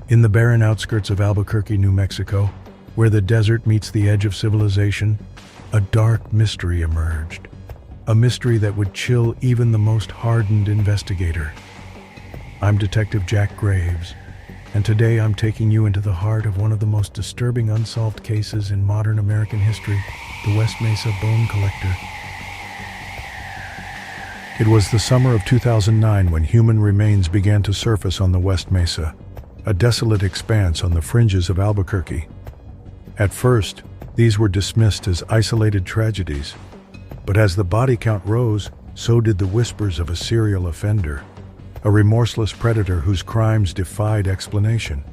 In the barren outskirts of Albuquerque, New Mexico, where the desert meets the edge of civilization, a dark mystery emerged. A mystery that would chill even the most hardened investigator. I'm Detective Jack Graves, and today I'm taking you into the heart of one of the most disturbing unsolved cases in modern American history, the West Mesa Bone Collector. It was the summer of 2009 when human remains began to surface on the West Mesa, a desolate expanse on the fringes of Albuquerque. At first, these were dismissed as isolated tragedies, but as the body count rose, so did the whispers of a serial offender, a remorseless predator whose crimes defied explanation.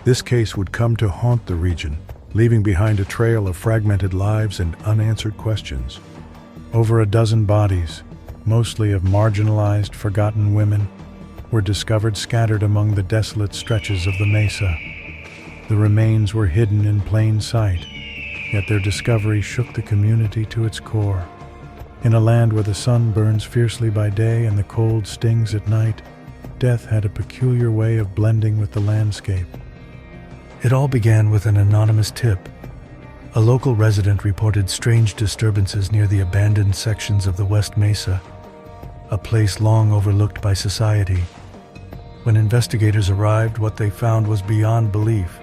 This case would come to haunt the region, leaving behind a trail of fragmented lives and unanswered questions. Over a dozen bodies, mostly of marginalized, forgotten women, were discovered scattered among the desolate stretches of the mesa. The remains were hidden in plain sight, yet their discovery shook the community to its core. In a land where the sun burns fiercely by day and the cold stings at night, death had a peculiar way of blending with the landscape. It all began with an anonymous tip. A local resident reported strange disturbances near the abandoned sections of the West Mesa, a place long overlooked by society. When investigators arrived, what they found was beyond belief.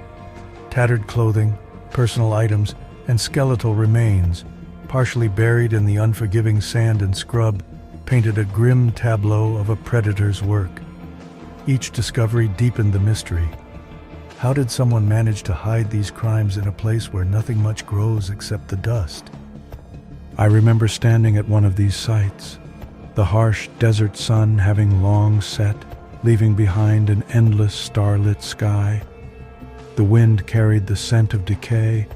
Tattered clothing, personal items, and skeletal remains, partially buried in the unforgiving sand and scrub, painted a grim tableau of a predator's work. Each discovery deepened the mystery. How did someone manage to hide these crimes in a place where nothing much grows except the dust? I remember standing at one of these sites, the harsh desert sun having long set, leaving behind an endless starlit sky. The wind carried the scent of decay,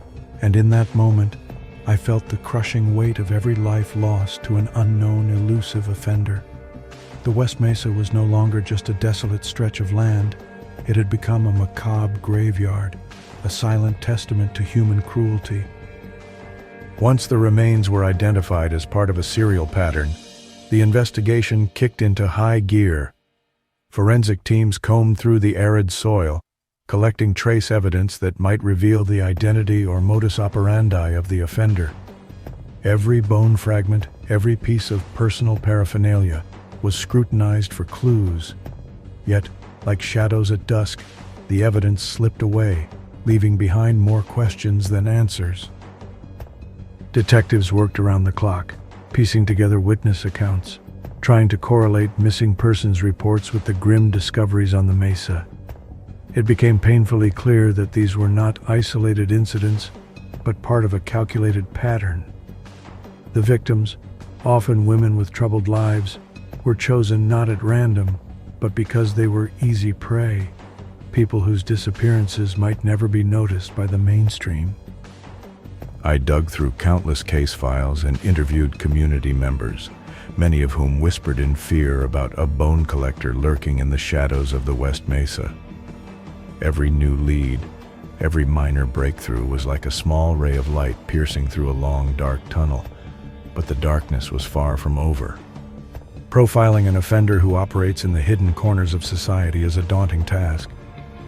and in that moment, I felt the crushing weight of every life lost to an unknown, elusive offender. The West Mesa was no longer just a desolate stretch of land. It had become a macabre graveyard, a silent testament to human cruelty. Once the remains were identified as part of a serial pattern, the investigation kicked into high gear. Forensic teams combed through the arid soil, collecting trace evidence that might reveal the identity or modus operandi of the offender. Every bone fragment, every piece of personal paraphernalia was scrutinized for clues. Yet, like shadows at dusk, the evidence slipped away, leaving behind more questions than answers. Detectives worked around the clock, piecing together witness accounts, trying to correlate missing persons reports with the grim discoveries on the mesa. It became painfully clear that these were not isolated incidents, but part of a calculated pattern. The victims, often women with troubled lives, were chosen not at random, but because they were easy prey, people whose disappearances might never be noticed by the mainstream. I dug through countless case files and interviewed community members, many of whom whispered in fear about a bone collector lurking in the shadows of the West Mesa. Every new lead, every minor breakthrough was like a small ray of light piercing through a long, dark tunnel, but the darkness was far from over. Profiling an offender who operates in the hidden corners of society is a daunting task.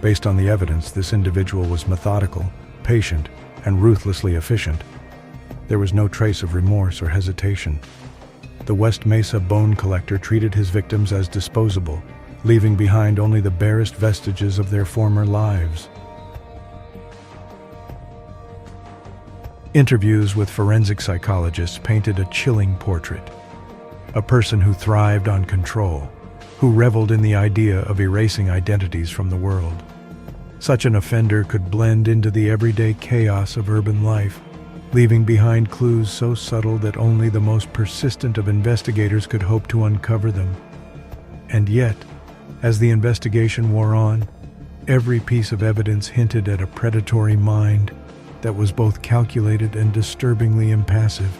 Based on the evidence, this individual was methodical, patient, and ruthlessly efficient. There was no trace of remorse or hesitation. The West Mesa Bone Collector treated his victims as disposable, leaving behind only the barest vestiges of their former lives. Interviews with forensic psychologists painted a chilling portrait. A person who thrived on control, who reveled in the idea of erasing identities from the world. Such an offender could blend into the everyday chaos of urban life, leaving behind clues so subtle that only the most persistent of investigators could hope to uncover them. And yet, as the investigation wore on, every piece of evidence hinted at a predatory mind that was both calculated and disturbingly impassive.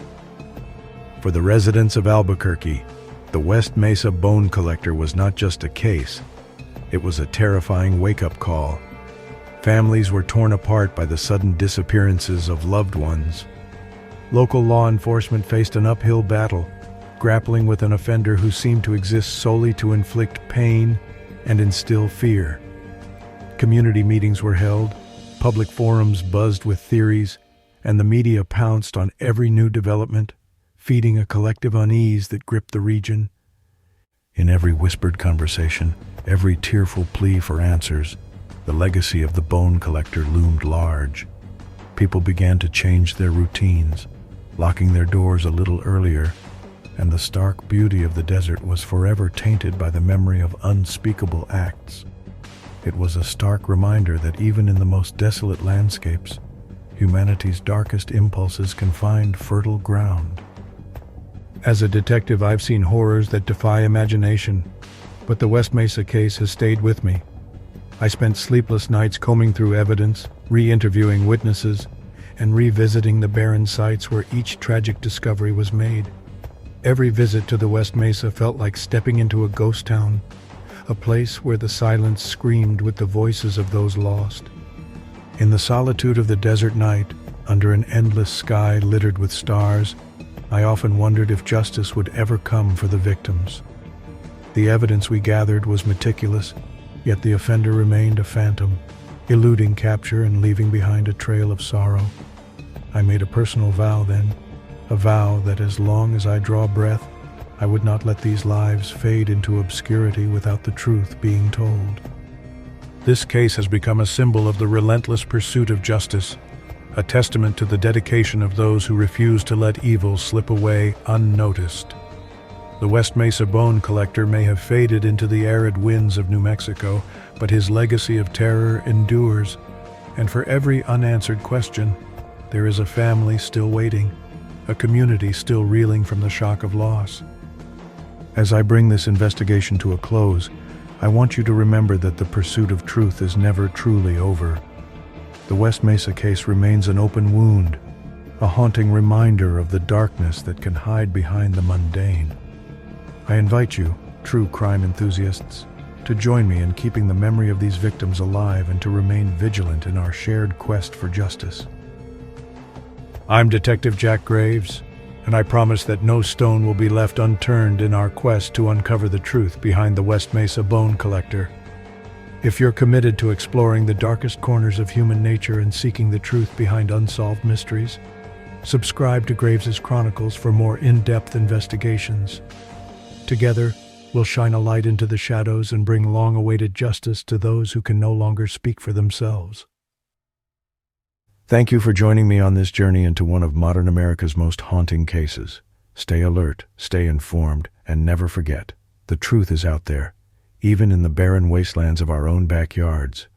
For the residents of Albuquerque, the West Mesa Bone Collector was not just a case, it was a terrifying wake-up call. Families were torn apart by the sudden disappearances of loved ones. Local law enforcement faced an uphill battle, grappling with an offender who seemed to exist solely to inflict pain and instill fear. Community meetings were held, public forums buzzed with theories, and the media pounced on every new development, feeding a collective unease that gripped the region. In every whispered conversation, every tearful plea for answers, the legacy of the bone collector loomed large. People began to change their routines, locking their doors a little earlier, and the stark beauty of the desert was forever tainted by the memory of unspeakable acts. It was a stark reminder that even in the most desolate landscapes, humanity's darkest impulses can find fertile ground. As a detective, I've seen horrors that defy imagination, but the West Mesa case has stayed with me. I spent sleepless nights combing through evidence, re-interviewing witnesses, and revisiting the barren sites where each tragic discovery was made. Every visit to the West Mesa felt like stepping into a ghost town, a place where the silence screamed with the voices of those lost. In the solitude of the desert night, under an endless sky littered with stars, I often wondered if justice would ever come for the victims. The evidence we gathered was meticulous, yet the offender remained a phantom, eluding capture and leaving behind a trail of sorrow. I made a personal vow then, a vow that as long as I draw breath, I would not let these lives fade into obscurity without the truth being told. This case has become a symbol of the relentless pursuit of justice, a testament to the dedication of those who refuse to let evil slip away unnoticed. The West Mesa Bone Collector may have faded into the arid winds of New Mexico, but his legacy of terror endures, and for every unanswered question, there is a family still waiting, a community still reeling from the shock of loss. As I bring this investigation to a close, I want you to remember that the pursuit of truth is never truly over. The West Mesa case remains an open wound, a haunting reminder of the darkness that can hide behind the mundane. I invite you, true crime enthusiasts, to join me in keeping the memory of these victims alive and to remain vigilant in our shared quest for justice. I'm Detective Jack Graves, and I promise that no stone will be left unturned in our quest to uncover the truth behind the West Mesa Bone Collector. If you're committed to exploring the darkest corners of human nature and seeking the truth behind unsolved mysteries, subscribe to Graves' Chronicles for more in-depth investigations. Together, we'll shine a light into the shadows and bring long-awaited justice to those who can no longer speak for themselves. Thank you for joining me on this journey into one of modern America's most haunting cases. Stay alert, stay informed, and never forget, the truth is out there, even in the barren wastelands of our own backyards.